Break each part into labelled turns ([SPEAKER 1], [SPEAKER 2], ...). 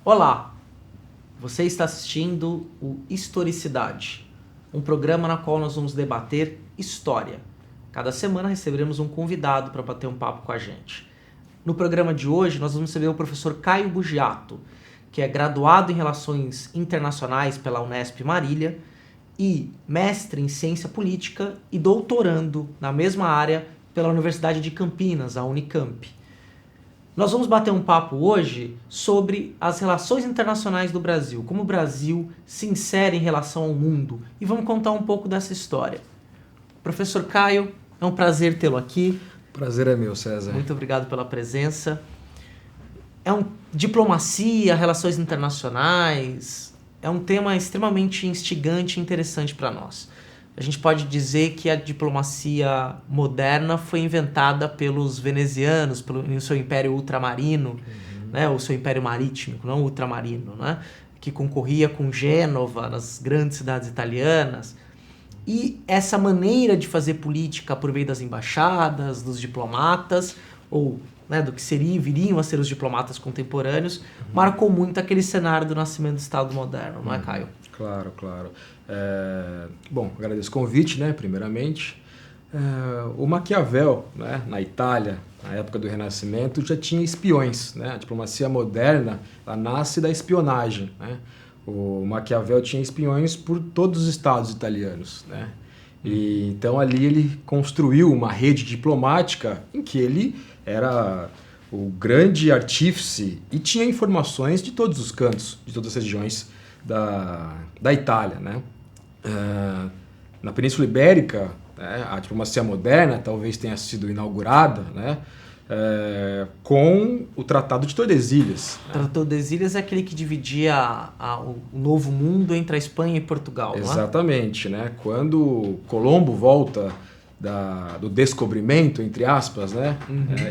[SPEAKER 1] Olá, você está assistindo o Historicidade, um programa na qual nós vamos debater história. Cada semana receberemos um convidado para bater um papo com a gente. No programa de hoje nós vamos receber o professor Caio Bugiato, que é graduado em Relações Internacionais pela Unesp Marília e mestre em Ciência Política e doutorando na mesma área pela Universidade de Campinas, a Unicamp. Nós vamos bater um papo hoje sobre as relações internacionais do Brasil, como o Brasil se insere em relação ao mundo, e vamos contar um pouco dessa história. Professor Caio, é um prazer tê-lo aqui.
[SPEAKER 2] Prazer é meu, César.
[SPEAKER 1] Muito obrigado pela presença. Diplomacia, relações internacionais, é um tema extremamente instigante e interessante para nós. A gente pode dizer que a diplomacia moderna foi inventada pelos venezianos, no seu império ultramarino, né, o seu império marítimo, não ultramarino, né, que concorria com Gênova nas grandes cidades italianas. E essa maneira de fazer política por meio das embaixadas, dos diplomatas, ou do que viriam a ser os diplomatas contemporâneos, marcou muito aquele cenário do nascimento do Estado moderno, não é, Caio?
[SPEAKER 2] Claro. Bom, agradeço o convite, primeiramente. O Maquiavel, na Itália, na época do Renascimento, já tinha espiões. A diplomacia moderna ela nasce da espionagem. O Maquiavel tinha espiões por todos os estados italianos. E, então ali ele construiu uma rede diplomática em que ele era o grande artífice e tinha informações de todos os cantos, de todas as regiões da Itália. Na Península Ibérica, a diplomacia moderna talvez tenha sido inaugurada com o Tratado de Tordesilhas.
[SPEAKER 1] O Tratado de Tordesilhas é aquele que dividia o Novo Mundo entre a Espanha e Portugal, não é?
[SPEAKER 2] Exatamente. Quando Colombo volta do descobrimento, entre aspas,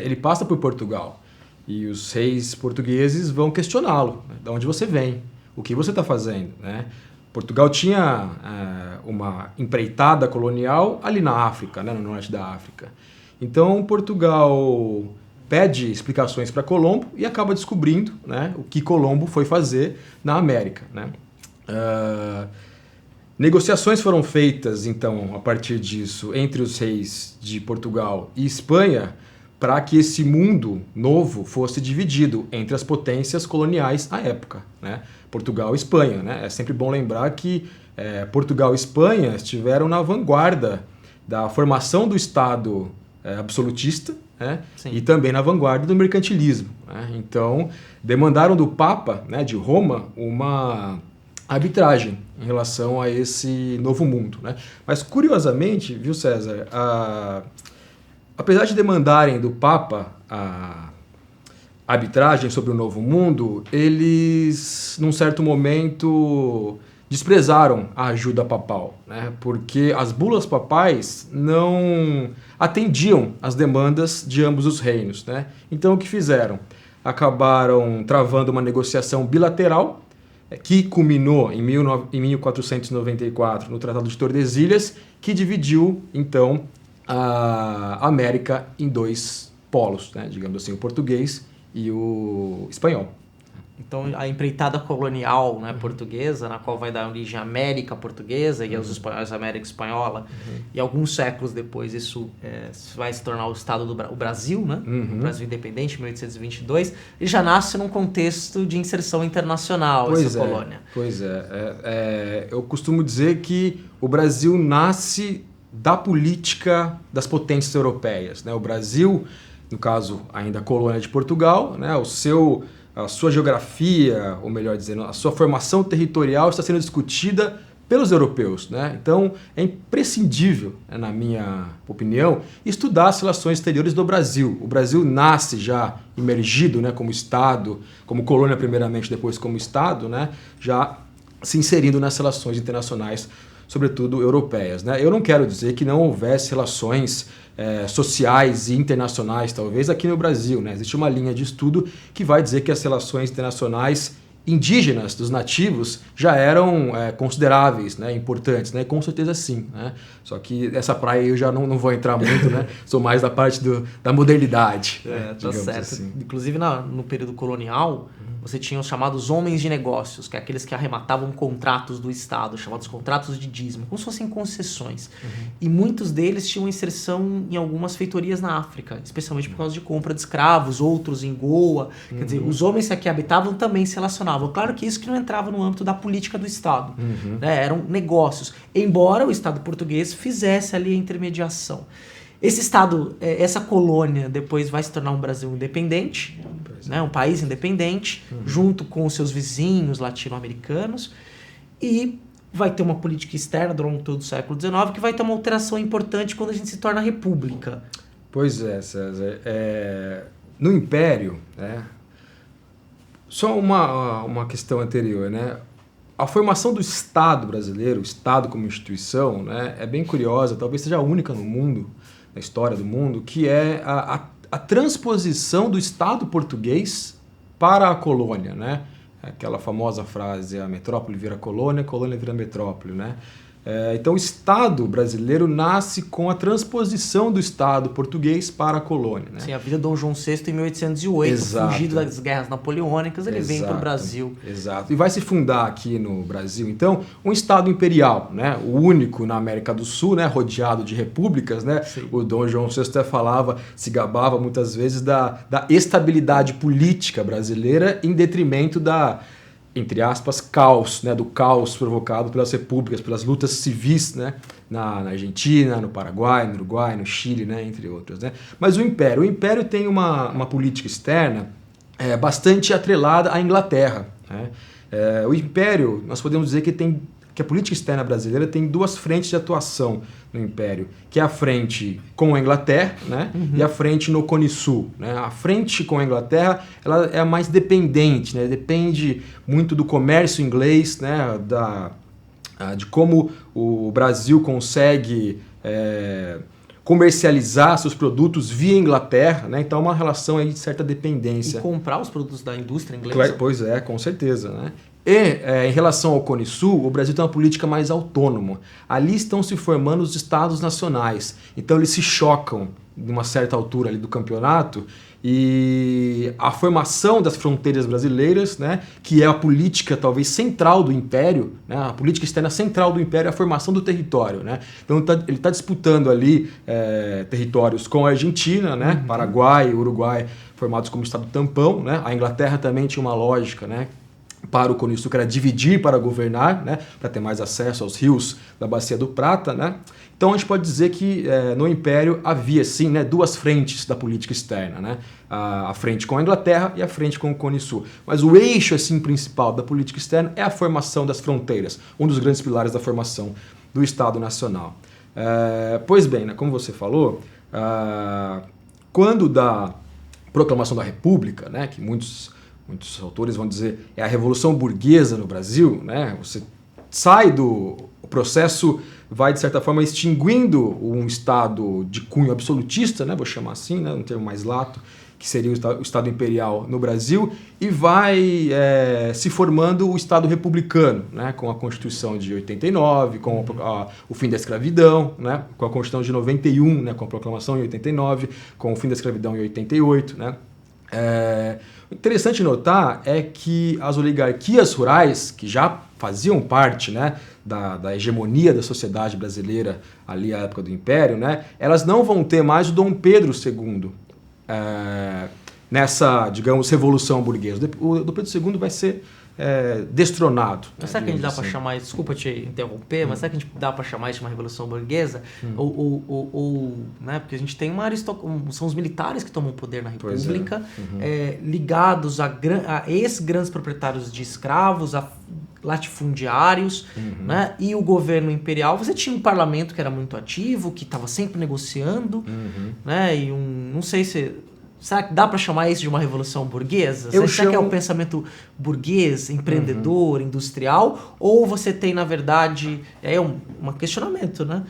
[SPEAKER 2] ele passa por Portugal e os reis portugueses vão questioná-lo. De onde você vem? O que você está fazendo? Portugal tinha uma empreitada colonial ali na África, no norte da África. Então Portugal pede explicações para Colombo e acaba descobrindo o que Colombo foi fazer na América. Negociações foram feitas, então, a partir disso, entre os reis de Portugal e Espanha, para que esse mundo novo fosse dividido entre as potências coloniais à época, Portugal e Espanha. É sempre bom lembrar que Portugal e Espanha estiveram na vanguarda da formação do Estado absolutista, e também na vanguarda do mercantilismo. Então, demandaram do Papa, de Roma, uma arbitragem em relação a esse novo mundo. Mas, curiosamente, viu, César, apesar de demandarem do Papa a arbitragem sobre o novo mundo, eles, num certo momento, desprezaram a ajuda papal, porque as bulas papais não atendiam às demandas de ambos os reinos. Então, o que fizeram? Acabaram travando uma negociação bilateral que culminou em 1494 no Tratado de Tordesilhas, que dividiu, então, a América em dois polos, digamos assim, o português e o espanhol.
[SPEAKER 1] Então, a empreitada colonial portuguesa, na qual vai dar origem à América Portuguesa e aos espanhóis, a América Espanhola, e alguns séculos depois isso vai se tornar o Estado do Brasil, o Brasil independente, em 1822, e já nasce num contexto de inserção internacional, essa colônia.
[SPEAKER 2] Pois é. Eu costumo dizer que o Brasil nasce da política das potências europeias. O Brasil, no caso, ainda colônia de Portugal, a sua geografia, ou melhor dizendo, a sua formação territorial está sendo discutida pelos europeus. Então, é imprescindível, na minha opinião, estudar as relações exteriores do Brasil. O Brasil nasce já imergido como Estado, como colônia primeiramente, depois como Estado, já se inserindo nas relações internacionais, sobretudo europeias. Eu não quero dizer que não houvesse relações sociais e internacionais, talvez, aqui no Brasil. Existe uma linha de estudo que vai dizer que as relações internacionais indígenas, dos nativos, já eram consideráveis, né, importantes, né, com certeza sim. Né? Só que essa praia eu já não vou entrar muito, né, sou mais da parte da modernidade.
[SPEAKER 1] Tá certo. Assim. Inclusive no período colonial, você tinha os chamados homens de negócios, que é aqueles que arrematavam contratos do Estado, chamados contratos de dízimo, como se fossem concessões. E muitos deles tinham inserção em algumas feitorias na África, especialmente por causa de compra de escravos, outros em Goa. Quer dizer, os homens que aqui habitavam também se relacionavam. Claro que isso que não entrava no âmbito da política do Estado. Né? Eram negócios. Embora o Estado português fizesse ali a intermediação. Esse Estado, essa colônia, depois vai se tornar um Brasil independente, né? Um país independente, junto com os seus vizinhos latino-americanos, e vai ter uma política externa durante todo o século XIX que vai ter uma alteração importante quando a gente se torna república.
[SPEAKER 2] Pois é, César. No Império, né? Só uma questão anterior, né? A formação do Estado brasileiro, o Estado como instituição, né, é bem curiosa, talvez seja a única no mundo, na história do mundo, que é a transposição do Estado português para a colônia, né? Aquela famosa frase, a metrópole vira colônia, a colônia vira metrópole, né? Então o Estado brasileiro nasce com a transposição do Estado português para a colônia. Né?
[SPEAKER 1] Sim, a vida de Dom João VI em 1808,
[SPEAKER 2] Exato.
[SPEAKER 1] Fugido das guerras napoleônicas, ele vem para o Brasil.
[SPEAKER 2] Exato. E vai se fundar aqui no Brasil, então, um Estado imperial, né? O único na América do Sul, né? Rodeado de repúblicas. Né? O Dom João VI até se gabava muitas vezes da estabilidade política brasileira em detrimento entre aspas, caos, né, do caos provocado pelas repúblicas, pelas lutas civis, né, na Argentina, no Paraguai, no Uruguai, no Chile, né, entre outras. Né. Mas o Império tem uma política externa bastante atrelada à Inglaterra. Né. O Império, nós podemos dizer que a política externa brasileira tem duas frentes de atuação no Império, que é a frente com a Inglaterra, né, e a frente no Cone Sul. Né. A frente com a Inglaterra ela é a mais dependente, né, depende muito do comércio inglês, né, de como o Brasil consegue comercializar seus produtos via Inglaterra, né, então é uma relação aí de certa dependência.
[SPEAKER 1] E comprar os produtos da indústria inglesa.
[SPEAKER 2] Pois é, com certeza, né. E, em relação ao Cone Sul, o Brasil tem uma política mais autônoma. Ali estão se formando os estados nacionais. Então eles se chocam de uma certa altura ali do campeonato e a formação das fronteiras brasileiras, né, que é a política talvez central do Império, né, a política externa central do Império é a formação do território. Né? Então ele está disputando ali territórios com a Argentina, né, Paraguai, Uruguai, formados como Estado tampão. Né? A Inglaterra também tinha uma lógica, né, para o Cone Sul, que era dividir para governar, né, para ter mais acesso aos rios da Bacia do Prata. Né? Então a gente pode dizer que no Império havia sim, né, duas frentes da política externa, né? A frente com a Inglaterra e a frente com o Cone Sul. Mas o eixo assim, principal da política externa é a formação das fronteiras, um dos grandes pilares da formação do Estado Nacional. Pois bem, né, como você falou, quando da proclamação da República, né, que muitos autores vão dizer é a Revolução Burguesa no Brasil, né? Você sai o processo vai, de certa forma, extinguindo um Estado de cunho absolutista, né? Vou chamar assim, né? Um termo mais lato, que seria o Estado Imperial no Brasil, e vai se formando o Estado Republicano, né? Com a Constituição de 89, com o fim da escravidão, né? Com a Constituição de 91, né? Com a proclamação em 89, com o fim da escravidão em 88, né? O interessante notar é que as oligarquias rurais, que já faziam parte, né, da hegemonia da sociedade brasileira ali à época do Império, né, elas não vão ter mais o Dom Pedro II nessa, digamos, revolução burguesa. O Dom Pedro II vai ser destronado.
[SPEAKER 1] Mas será que a gente dá para chamar, desculpa te interromper, mas será que a gente dá para chamar isso de uma revolução burguesa? Né, porque a gente tem são os militares que tomam poder na República, ligados a ex-grandes proprietários de escravos, a latifundiários, né, e o governo imperial. Você tinha um parlamento que era muito ativo, que estava sempre negociando, né, e não sei se... Será que dá para chamar isso de uma revolução burguesa? Será que é um pensamento burguês, empreendedor, industrial? Ou você tem, na verdade, um questionamento, né?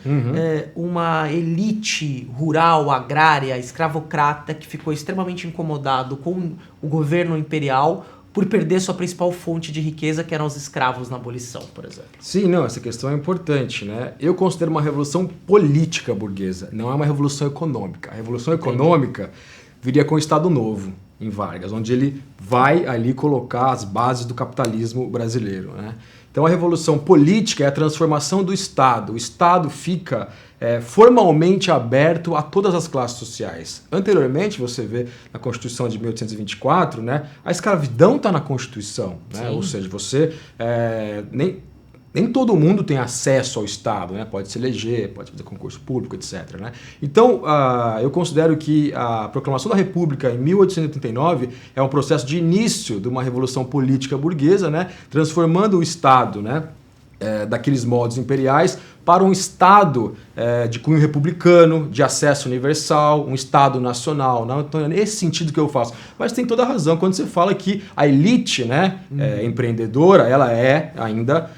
[SPEAKER 1] Uma elite rural, agrária, escravocrata, que ficou extremamente incomodado com o governo imperial por perder sua principal fonte de riqueza, que eram os escravos na abolição, por exemplo.
[SPEAKER 2] Sim, não, essa questão é importante, né? Eu considero uma revolução política burguesa, não é uma revolução econômica. A revolução econômica viria com o Estado Novo, em Vargas, onde ele vai ali colocar as bases do capitalismo brasileiro, né? Então a revolução política é a transformação do Estado. O Estado fica formalmente aberto a todas as classes sociais. Anteriormente, você vê na Constituição de 1824, né, a escravidão está na Constituição, né? Ou seja, você nem todo mundo tem acesso ao Estado, né? Pode se eleger, pode fazer concurso público, etc. Né? Então, eu considero que a proclamação da República em 1889 é um processo de início de uma revolução política burguesa, né? Transformando o Estado, né, daqueles modos imperiais para um Estado de cunho republicano, de acesso universal, um Estado nacional. Não? Então é nesse sentido que eu faço. Mas tem toda a razão quando você fala que a elite, né, empreendedora, ela é ainda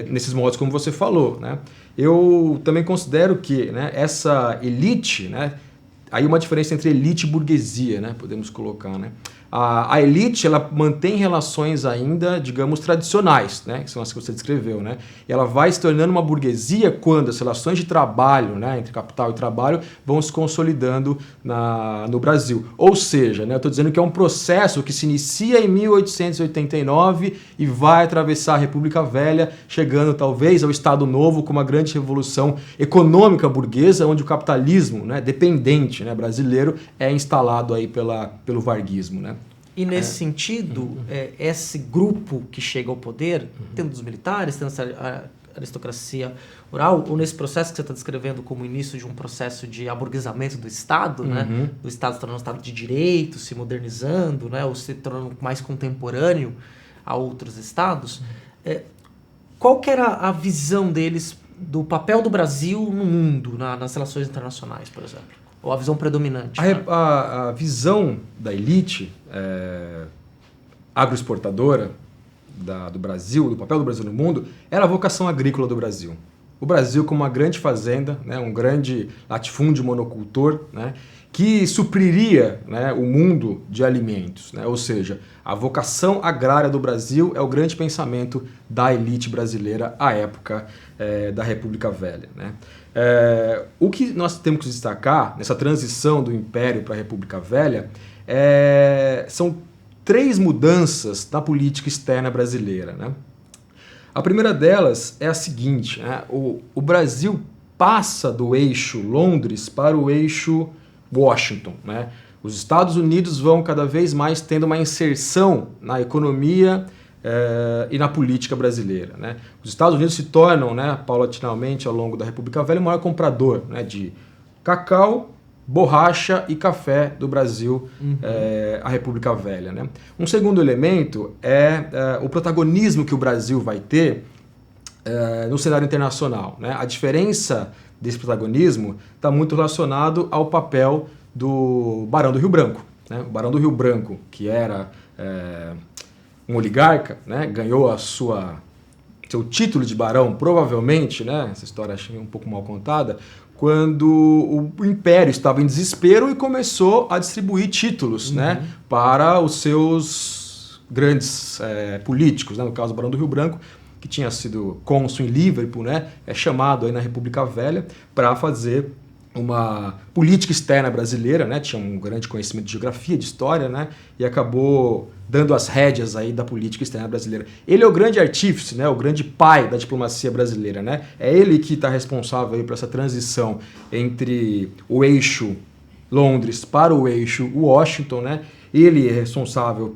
[SPEAKER 2] nesses modos como você falou. Né? Eu também considero que, né, essa elite, né, aí uma diferença entre elite e burguesia, né, podemos colocar, né? A elite, ela mantém relações ainda, digamos, tradicionais, né, que são as que você descreveu, né? E ela vai se tornando uma burguesia quando as relações de trabalho, né, entre capital e trabalho, vão se consolidando no Brasil. Ou seja, né, eu estou dizendo que é um processo que se inicia em 1889 e vai atravessar a República Velha, chegando talvez ao Estado Novo com uma grande revolução econômica burguesa, onde o capitalismo, né, dependente, né, brasileiro é instalado aí pelo varguismo, né?
[SPEAKER 1] E nesse sentido, esse grupo que chega ao poder, tendo os militares, tendo essa aristocracia rural, ou nesse processo que você está descrevendo como início de um processo de aburguesamento do Estado, né? Do Estado se tornando um Estado de direito, se modernizando, né? Ou se tornando mais contemporâneo a outros Estados, qual que era a visão deles do papel do Brasil no mundo, nas relações internacionais, por exemplo? Ou a visão predominante?
[SPEAKER 2] A visão da elite agroexportadora do Brasil, do papel do Brasil no mundo, era a vocação agrícola do Brasil. O Brasil como uma grande fazenda, né, um grande latifúndio monocultor, né, que supriria, né, o mundo de alimentos. Né? Ou seja, a vocação agrária do Brasil é o grande pensamento da elite brasileira à época da República Velha. Né? O que nós temos que destacar nessa transição do Império para a República Velha são 3 mudanças na política externa brasileira. Né? A primeira delas é a seguinte, né? O Brasil passa do eixo Londres para o eixo Washington. Né? Os Estados Unidos vão cada vez mais tendo uma inserção na economia e na política brasileira. Né? Os Estados Unidos se tornam, né, paulatinamente, ao longo da República Velha, o maior comprador, né, de cacau, borracha e café do Brasil, a República Velha. Né? Um segundo elemento é o protagonismo que o Brasil vai ter no cenário internacional. Né? A diferença desse protagonismo está muito relacionado ao papel do Barão do Rio Branco. Né? O Barão do Rio Branco, que era um oligarca, né? Ganhou seu título de barão, provavelmente, né? Essa história achei um pouco mal contada, quando o Império estava em desespero e começou a distribuir títulos, né, para os seus grandes políticos, né? No caso, o Barão do Rio Branco, que tinha sido cônsul em Liverpool, né, chamado aí na República Velha para fazer uma política externa brasileira, né, tinha um grande conhecimento de geografia, de história, né, e acabou dando as rédeas aí da política externa brasileira. Ele é o grande artífice, né, o grande pai da diplomacia brasileira, né, é ele que está responsável aí por essa transição entre o eixo Londres para o eixo Washington, né, ele é responsável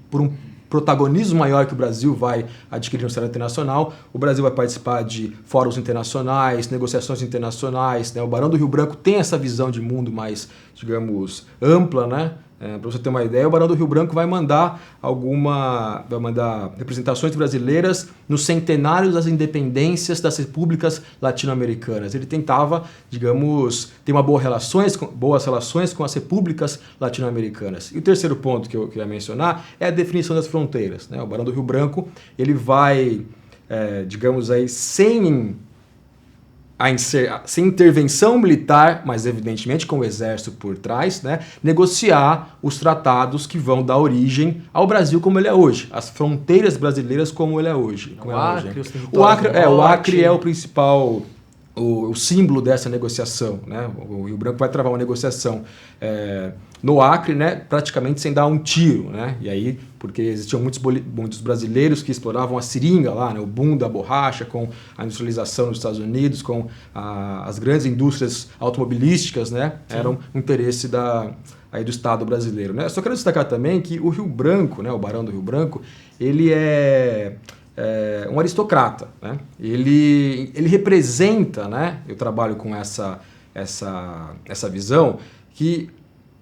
[SPEAKER 2] por um protagonismo maior que o Brasil vai adquirir no cenário internacional. O Brasil vai participar de fóruns internacionais, negociações internacionais. Né? O Barão do Rio Branco tem essa visão de mundo mais, digamos, ampla, né? Para você ter uma ideia, o Barão do Rio Branco vai mandar representações brasileiras nos centenários das independências das repúblicas latino-americanas. Ele tentava, digamos, ter boas relações com as repúblicas latino-americanas. E o terceiro ponto que eu queria mencionar é a definição das fronteiras. Né? O Barão do Rio Branco ele vai, digamos aí, sem sem intervenção militar, mas evidentemente com o exército por trás, né, negociar os tratados que vão dar origem ao Brasil como ele é hoje, as fronteiras brasileiras como ele é hoje. O Acre é o principal, o símbolo dessa negociação, né? O Rio Branco vai travar uma negociação no Acre, né, praticamente sem dar um tiro, né? E aí, porque existiam muitos brasileiros que exploravam a seringa lá, né, o boom da borracha, com a industrialização nos Estados Unidos, com as grandes indústrias automobilísticas, né? Sim. Era um interesse aí do Estado brasileiro, né? Só quero destacar também que o Rio Branco, né, o Barão do Rio Branco, ele é um aristocrata, né? Ele representa, né? Eu trabalho com essa visão que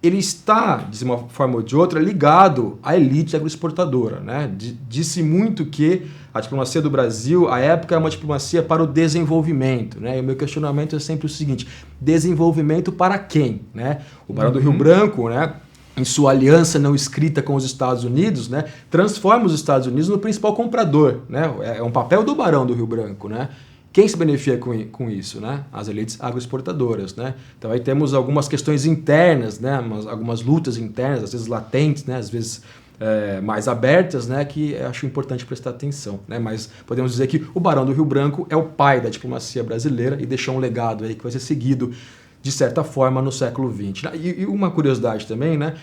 [SPEAKER 2] ele está, de uma forma ou de outra, ligado à elite agroexportadora, né? Disse muito que a diplomacia do Brasil, à época, é uma diplomacia para o desenvolvimento, né? E o meu questionamento é sempre o seguinte: desenvolvimento para quem, né? O Barão do Rio Branco, né, em sua aliança não escrita com os Estados Unidos, né, transforma os Estados Unidos no principal comprador, né? É um papel do Barão do Rio Branco, né? Quem se beneficia com isso, né? As elites agroexportadoras, né? Então aí temos algumas questões internas, né? Algumas lutas internas, às vezes latentes, né? Às vezes mais abertas, né? Que eu acho importante prestar atenção, né? Mas podemos dizer que o Barão do Rio Branco é o pai da diplomacia brasileira e deixou um legado aí que vai ser seguido de certa forma no século XX. E uma curiosidade também, né?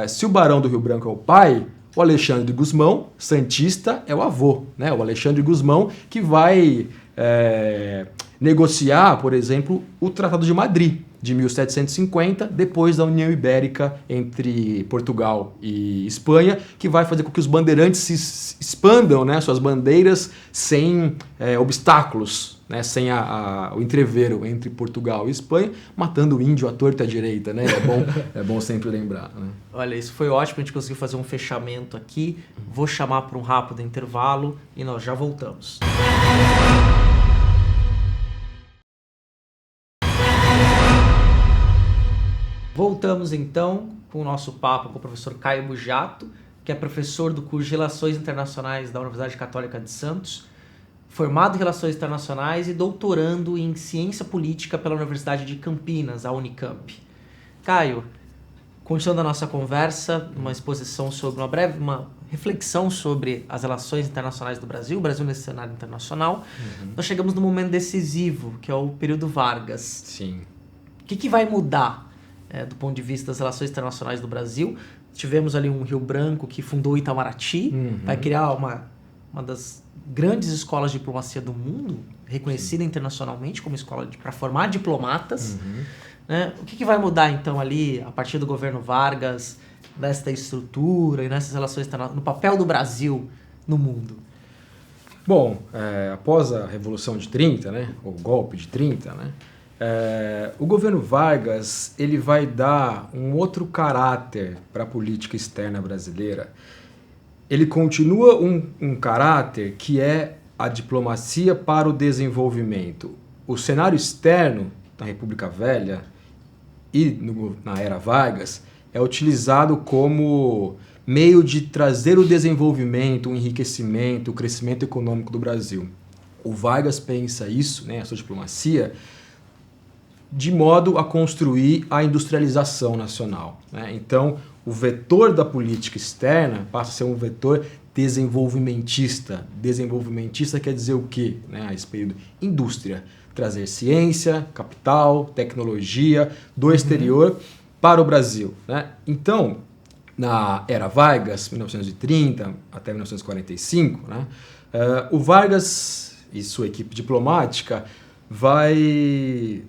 [SPEAKER 2] Se o Barão do Rio Branco é o pai, o Alexandre de Gusmão, santista, é o avô, né? O Alexandre de Gusmão que vai negociar, por exemplo, o Tratado de Madrid, de 1750, depois da União Ibérica entre Portugal e Espanha, que vai fazer com que os bandeirantes se expandam, né, suas bandeiras sem obstáculos, né, sem o entrevero entre Portugal e Espanha, matando o índio à torta e à direita, né? É bom sempre lembrar, né?
[SPEAKER 1] Olha, isso foi ótimo, a gente conseguiu fazer um fechamento aqui. Vou chamar para um rápido intervalo e nós já voltamos. Voltamos então com o nosso papo com o professor Caio Bujato, que é professor do curso de Relações Internacionais da Universidade Católica de Santos, formado em Relações Internacionais e doutorando em Ciência Política pela Universidade de Campinas, a Unicamp. Caio, continuando a nossa conversa, uma exposição sobre uma reflexão sobre as relações internacionais do Brasil, o Brasil nesse cenário internacional, nós chegamos num momento decisivo, que é o período Vargas.
[SPEAKER 2] Sim.
[SPEAKER 1] O que vai mudar do ponto de vista das relações internacionais do Brasil? Tivemos ali um Rio Branco que fundou o Itamaraty, vai criar uma das grandes escolas de diplomacia do mundo, reconhecida internacionalmente como escola para formar diplomatas. Né? O que vai mudar então ali, a partir do governo Vargas, nesta estrutura e nessas relações internacionais, no papel do Brasil no mundo?
[SPEAKER 2] Bom, após a Revolução de 30, né, o golpe de 30, né, o governo Vargas ele vai dar um outro caráter para a política externa brasileira. Ele continua um caráter que é a diplomacia para o desenvolvimento. O cenário externo da República Velha e na era Vargas é utilizado como meio de trazer o desenvolvimento, o enriquecimento, o crescimento econômico do Brasil. O Vargas pensa isso, né, a sua diplomacia, de modo a construir a industrialização nacional, né? Então, o vetor da política externa passa a ser um vetor desenvolvimentista. Desenvolvimentista quer dizer o quê, né, a esse período? Indústria. Trazer ciência, capital, tecnologia do exterior para o Brasil, né? Então, na era Vargas, 1930 até 1945, né, o Vargas e sua equipe diplomática vai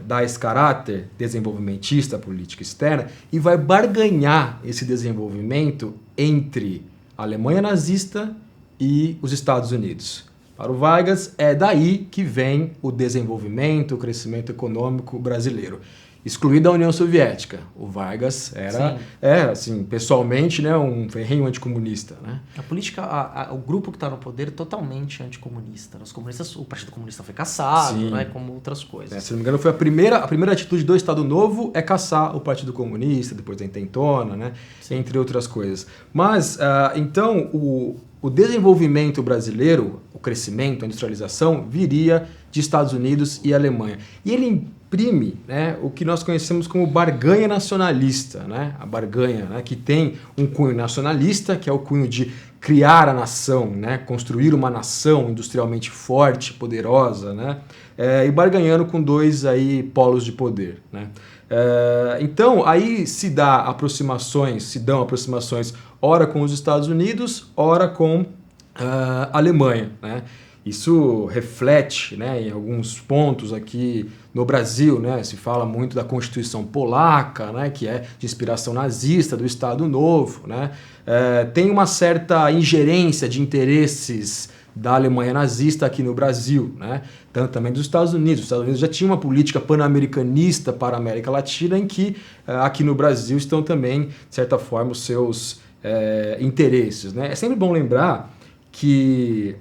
[SPEAKER 2] dar esse caráter desenvolvimentista à política externa e vai barganhar esse desenvolvimento entre a Alemanha nazista e os Estados Unidos. Para o Vargas, é daí que vem o desenvolvimento, o crescimento econômico brasileiro. Excluída a União Soviética. O Vargas era, assim, pessoalmente, né, um ferrenho anticomunista, né?
[SPEAKER 1] A política, o grupo que está no poder é totalmente anticomunista. Os comunistas, o Partido Comunista foi caçado, né, como outras coisas.
[SPEAKER 2] Se não me engano, foi a primeira atitude do Estado Novo é caçar o Partido Comunista, depois da Intentona, né, entre outras coisas. Mas, então, o desenvolvimento brasileiro, o crescimento, a industrialização, viria de Estados Unidos e Alemanha. E ele imprime, né, o que nós conhecemos como barganha nacionalista, né, a barganha, né, que tem um cunho nacionalista, que é o cunho de criar a nação, né, construir uma nação industrialmente forte, poderosa, né, e barganhando com dois aí polos de poder, né. Então aí se dão aproximações, ora com os Estados Unidos, ora com a Alemanha, né. Isso reflete, né, em alguns pontos aqui no Brasil, né, se fala muito da Constituição Polaca, né, que é de inspiração nazista, do Estado Novo, né, tem uma certa ingerência de interesses da Alemanha nazista aqui no Brasil, né, tanto também dos Estados Unidos. Os Estados Unidos já tinha uma política pan-americanista para a América Latina, em que aqui no Brasil estão também, de certa forma, os seus interesses, né. É sempre bom lembrar que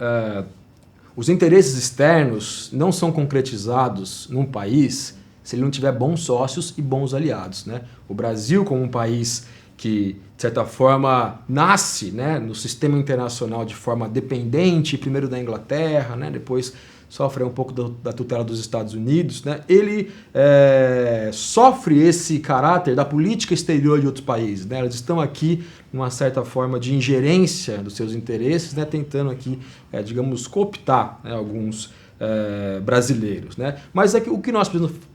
[SPEAKER 2] os interesses externos não são concretizados num país se ele não tiver bons sócios e bons aliados, né? O Brasil, como um país que, de certa forma, nasce, né, no sistema internacional de forma dependente, primeiro da Inglaterra, né, depois sofre um pouco da tutela dos Estados Unidos, né, ele sofre esse caráter da política exterior de outros países, né, eles estão aqui numa certa forma de ingerência dos seus interesses, né, tentando aqui, digamos, cooptar, né, alguns brasileiros, né? Mas o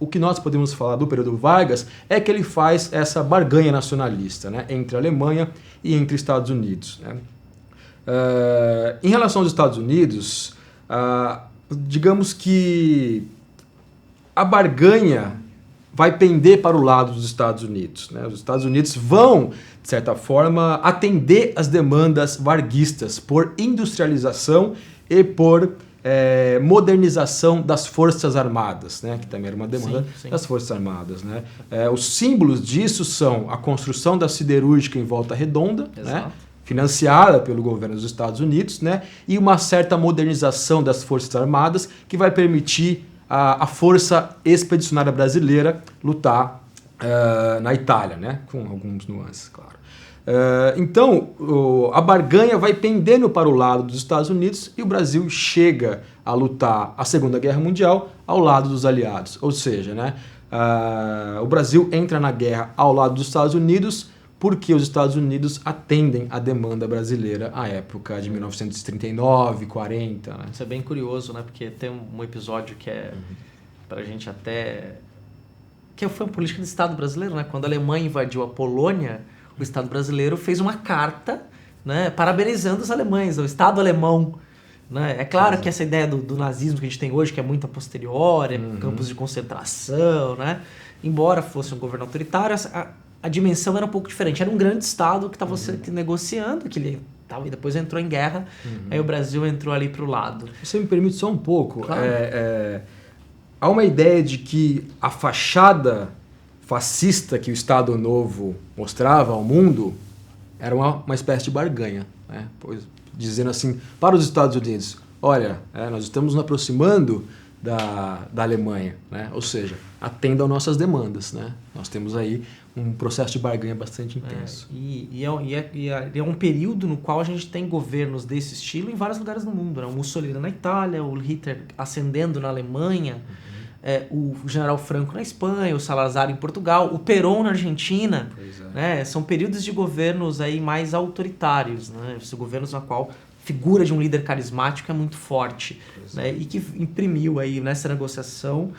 [SPEAKER 2] que nós podemos falar do período Vargas é que ele faz essa barganha nacionalista, né, entre a Alemanha e entre Estados Unidos, né? Em relação aos Estados Unidos, digamos que a barganha vai pender para o lado dos Estados Unidos, né? Os Estados Unidos vão, de certa forma, atender as demandas varguistas por industrialização e por modernização das Forças Armadas, né? Que também era uma demanda das Forças Armadas, né? Os símbolos disso são a construção da siderúrgica em Volta Redonda, né? Financiada pelo governo dos Estados Unidos, né? E uma certa modernização das Forças Armadas que vai permitir a Força Expedicionária Brasileira lutar na Itália, né? Com alguns nuances, claro. Então, a barganha vai pendendo para o lado dos Estados Unidos e o Brasil chega a lutar a Segunda Guerra Mundial ao lado dos aliados. Ou seja, né, o Brasil entra na guerra ao lado dos Estados Unidos porque os Estados Unidos atendem a demanda brasileira à época de 1939, 40. Né?
[SPEAKER 1] Isso é bem curioso, né? Porque tem um episódio que é pra gente até... que foi uma política do Estado brasileiro, né? Quando a Alemanha invadiu a Polônia, o Estado brasileiro fez uma carta, né, parabenizando os alemães, o Estado alemão. Né? É claro que essa ideia do nazismo que a gente tem hoje, que é muito a posteriori, campos de concentração, né? Embora fosse um governo autoritário, a dimensão era um pouco diferente. Era um grande Estado que estava negociando, que ele tava, e depois entrou em guerra, aí o Brasil entrou ali para o lado.
[SPEAKER 2] Você me permite só um pouco?
[SPEAKER 1] Claro.
[SPEAKER 2] Há uma ideia de que a fachada fascista que o Estado Novo mostrava ao mundo era uma espécie de barganha, né? Pois, dizendo assim para os Estados Unidos, olha, nós estamos nos aproximando da Alemanha, né? Ou seja, atendam nossas demandas, né? Nós temos aí um processo de barganha bastante intenso.
[SPEAKER 1] E é um período no qual a gente tem governos desse estilo em vários lugares do mundo, né? O Mussolini na Itália, o Hitler ascendendo na Alemanha, o general Franco na Espanha, o Salazar em Portugal, o Perón na Argentina, né? São períodos de governos aí mais autoritários, né? Esses governos na qual a figura de um líder carismático é muito forte, né? E que imprimiu aí nessa negociação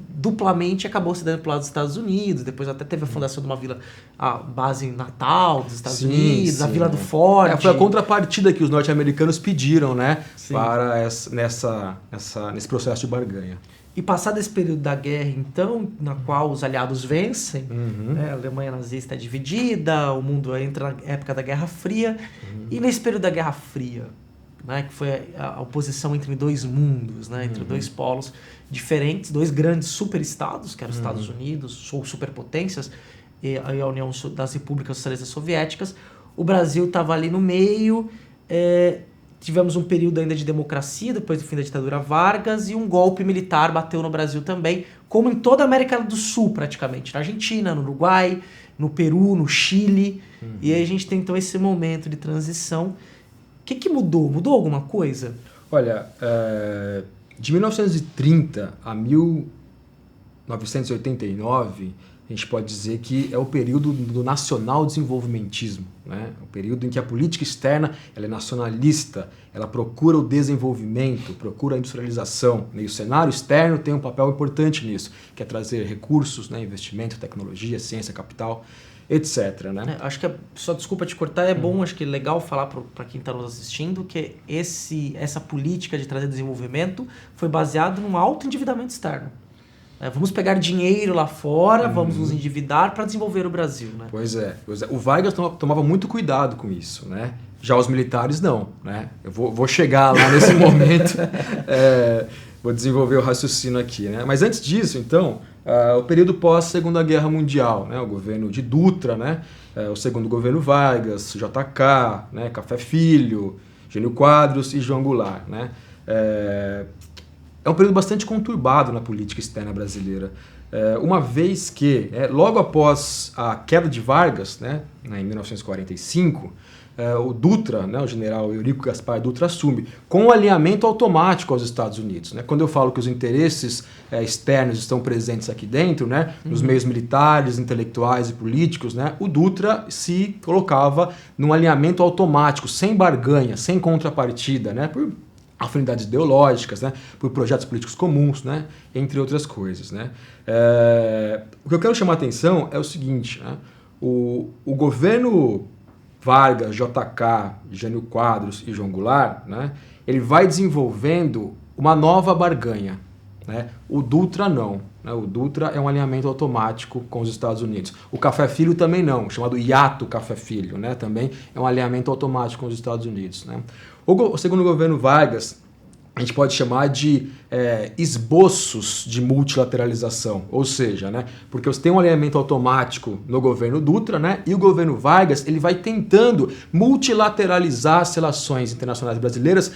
[SPEAKER 1] duplamente acabou se dando para o lado dos Estados Unidos, depois até teve a fundação de uma vila, a base em Natal dos Estados Unidos, a Vila do Forte.
[SPEAKER 2] Foi a contrapartida que os norte-americanos pediram, né, para nesse processo de barganha.
[SPEAKER 1] E passado esse período da guerra, então, na qual os aliados vencem, né, a Alemanha nazista é dividida, o mundo entra na época da Guerra Fria, e nesse período da Guerra Fria, né, que foi a oposição entre dois mundos, né, entre dois polos diferentes, dois grandes superestados, que eram os Estados Unidos, ou superpotências, e a União das Repúblicas Socialistas Soviéticas. O Brasil estava ali no meio, tivemos um período ainda de democracia, depois do fim da ditadura Vargas, e um golpe militar bateu no Brasil também, como em toda a América do Sul, praticamente, na Argentina, no Uruguai, no Peru, no Chile, e aí a gente tem então esse momento de transição. O que mudou? Mudou alguma coisa?
[SPEAKER 2] Olha, de 1930 a 1989, a gente pode dizer que é o período do nacional-desenvolvimentismo, né? O período em que a política externa ela é nacionalista, ela procura o desenvolvimento, procura a industrialização, né? E o cenário externo tem um papel importante nisso, que é trazer recursos, né? Investimento, tecnologia, ciência, capital, etc. Né?
[SPEAKER 1] Acho que, só desculpa te cortar, é bom, acho que é legal falar para quem está nos assistindo que essa política de trazer desenvolvimento foi baseada num alto endividamento externo. Vamos pegar dinheiro lá fora, vamos nos endividar para desenvolver o Brasil. Né?
[SPEAKER 2] Pois é. O Vargas tomava muito cuidado com isso. Né? Já os militares não. Né? Eu vou chegar lá nesse momento, vou desenvolver o raciocínio aqui. Né? Mas antes disso, então, o período pós-Segunda Guerra Mundial, né? O governo de Dutra, né? O segundo governo Vargas, JK, né? Café Filho, Jânio Quadros e João Goulart. Né? É um período bastante conturbado na política externa brasileira, uma vez que, logo após a queda de Vargas, né, em 1945, o Dutra, né, o general Eurico Gaspar Dutra, assume com um alinhamento automático aos Estados Unidos. Né? Quando eu falo que os interesses externos estão presentes aqui dentro, né, nos meios militares, intelectuais e políticos, né, o Dutra se colocava num alinhamento automático, sem barganha, sem contrapartida, né, por afinidades ideológicas, né, por projetos políticos comuns, né, entre outras coisas. Né. O que eu quero chamar a atenção é o seguinte, né, o governo Vargas, JK, Jânio Quadros e João Goulart, né, ele vai desenvolvendo uma nova barganha. Né. O Dutra não. Né, o Dutra é um alinhamento automático com os Estados Unidos. O Café Filho também não, chamado hiato Café Filho, né, também é um alinhamento automático com os Estados Unidos. Né. O segundo governo Vargas, a gente pode chamar de esboços de multilateralização, ou seja, né, porque você tem um alinhamento automático no governo Dutra, né, e o governo Vargas ele vai tentando multilateralizar as relações internacionais brasileiras,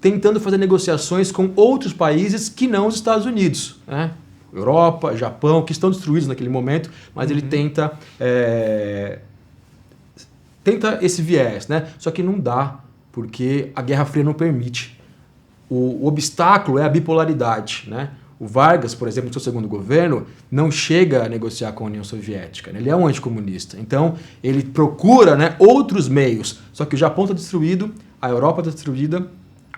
[SPEAKER 2] tentando fazer negociações com outros países que não os Estados Unidos, né, Europa, Japão, que estão destruídos naquele momento, mas ele tenta esse viés, né, só que não dá, porque a Guerra Fria não permite. O obstáculo é a bipolaridade. Né? O Vargas, por exemplo, no seu segundo governo, não chega a negociar com a União Soviética. Né? Ele é um anticomunista. Então, ele procura, né, outros meios. Só que o Japão está destruído, a Europa está destruída,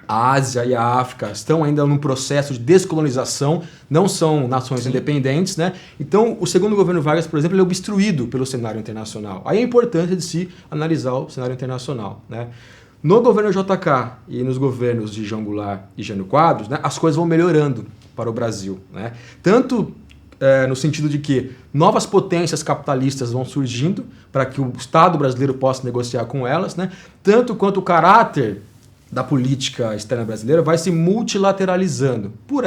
[SPEAKER 2] a Ásia e a África estão ainda num processo de descolonização, não são nações independentes. Né? Então, o segundo governo Vargas, por exemplo, ele é obstruído pelo cenário internacional. Aí é importante de se analisar o cenário internacional. Né? No governo JK e nos governos de João Goulart e Jânio Quadros, né, as coisas vão melhorando para o Brasil. Né? Tanto no sentido de que novas potências capitalistas vão surgindo para que o Estado brasileiro possa negociar com elas, né? Tanto quanto o caráter da política externa brasileira vai se multilateralizando por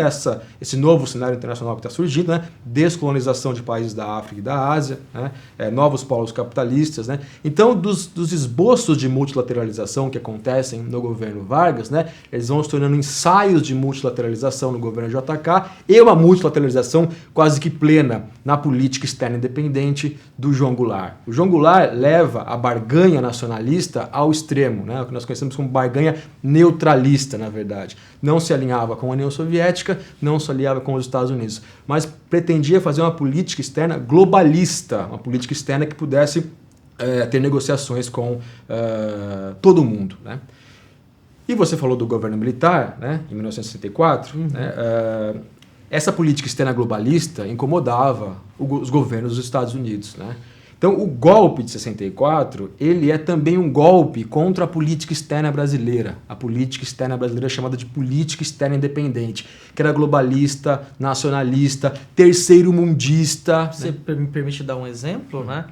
[SPEAKER 2] esse novo cenário internacional que está surgindo, né? Descolonização de países da África e da Ásia, né? Novos polos capitalistas. Né? Então, dos esboços de multilateralização que acontecem no governo Vargas, né? Eles vão se tornando ensaios de multilateralização no governo JK e uma multilateralização quase que plena na política externa independente do João Goulart. O João Goulart leva a barganha nacionalista ao extremo, né? O que nós conhecemos como barganha neutralista, na verdade. Não se alinhava com a União Soviética, não se alinhava com os Estados Unidos, mas pretendia fazer uma política externa globalista, uma política externa que pudesse ter negociações com todo mundo. Né? E você falou do governo militar, né, em 1964, né, essa política externa globalista incomodava os governos dos Estados Unidos. Né? Então, o golpe de 64, ele é também um golpe contra a política externa brasileira. A política externa brasileira é chamada de política externa independente, que era globalista, nacionalista, terceiro-mundista.
[SPEAKER 1] Você me permite dar um exemplo, né?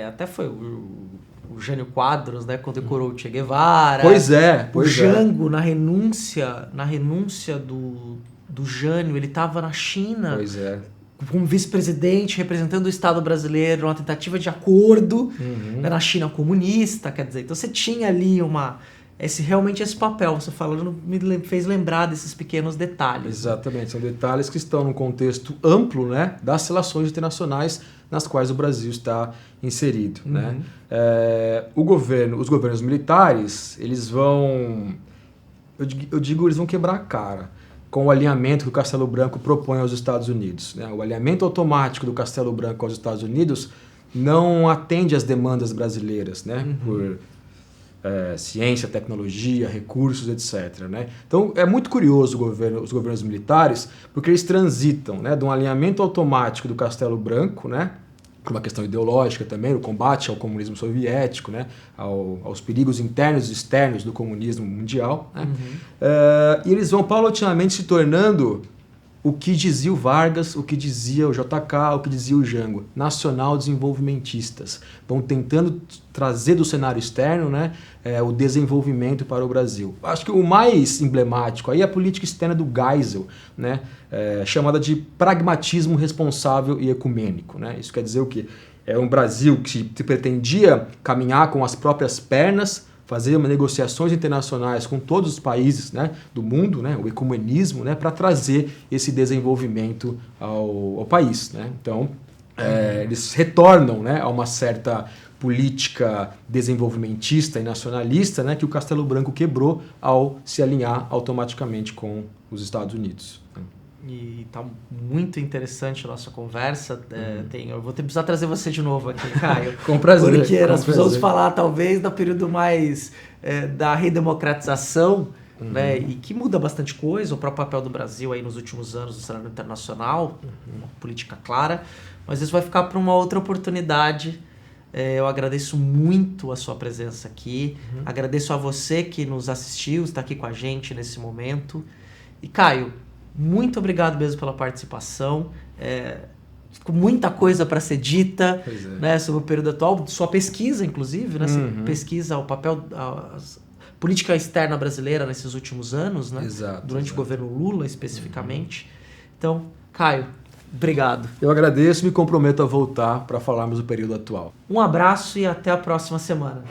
[SPEAKER 1] Até foi o Jânio Quadros, né, condecorou o Che Guevara.
[SPEAKER 2] Pois é.
[SPEAKER 1] O Jango, na renúncia do Jânio, ele estava na China.
[SPEAKER 2] Pois é.
[SPEAKER 1] Um vice-presidente representando o Estado brasileiro, uma tentativa de acordo na China comunista, quer dizer, então você tinha ali realmente esse papel, você falando me fez lembrar desses pequenos detalhes.
[SPEAKER 2] Exatamente, são detalhes que estão num contexto amplo, né, das relações internacionais nas quais o Brasil está inserido. Né? Os governos militares, eles vão eu digo eles vão quebrar a cara com o alinhamento que o Castelo Branco propõe aos Estados Unidos, né? O alinhamento automático do Castelo Branco aos Estados Unidos não atende às demandas brasileiras, né? Por ciência, tecnologia, recursos, etc. Né? Então é muito curioso os governos militares, porque eles transitam, né, de um alinhamento automático do Castelo Branco, né, por uma questão ideológica também, o combate ao comunismo soviético, né, aos perigos internos e externos do comunismo mundial, né, e eles vão paulatinamente se tornando o que dizia o Vargas, o que dizia o JK, o que dizia o Jango, nacional-desenvolvimentistas. Vão tentando trazer do cenário externo, né, o desenvolvimento para o Brasil. Acho que o mais emblemático aí é a política externa do Geisel, né, chamada de pragmatismo responsável e ecumênico. Né? Isso quer dizer o quê? É um Brasil que pretendia caminhar com as próprias pernas, fazer negociações internacionais com todos os países, né, do mundo, né, o ecumenismo, né, para trazer esse desenvolvimento ao país. Né? Então, eles retornam, né, a uma certa política desenvolvimentista e nacionalista, né, que o Castelo Branco quebrou ao se alinhar automaticamente com os Estados Unidos.
[SPEAKER 1] E tá muito interessante a nossa conversa. Eu vou precisar trazer você de novo aqui, Caio.
[SPEAKER 2] Com prazer.
[SPEAKER 1] Porque nós precisamos falar, talvez, do período mais da redemocratização, né, e que muda bastante coisa, o próprio papel do Brasil aí nos últimos anos no cenário internacional, uma política clara, mas isso vai ficar para uma outra oportunidade. Eu agradeço muito a sua presença aqui, agradeço a você que nos assistiu, está aqui com a gente nesse momento. E, Caio, muito obrigado mesmo pela participação. Com muita coisa para ser dita, né, sobre o período atual, sua pesquisa, inclusive, né? Você pesquisa o papel da política externa brasileira nesses últimos anos, né? Durante o governo Lula, especificamente. Então, Caio, obrigado.
[SPEAKER 2] Eu agradeço e me comprometo a voltar para falarmos do período atual.
[SPEAKER 1] Um abraço e até a próxima semana.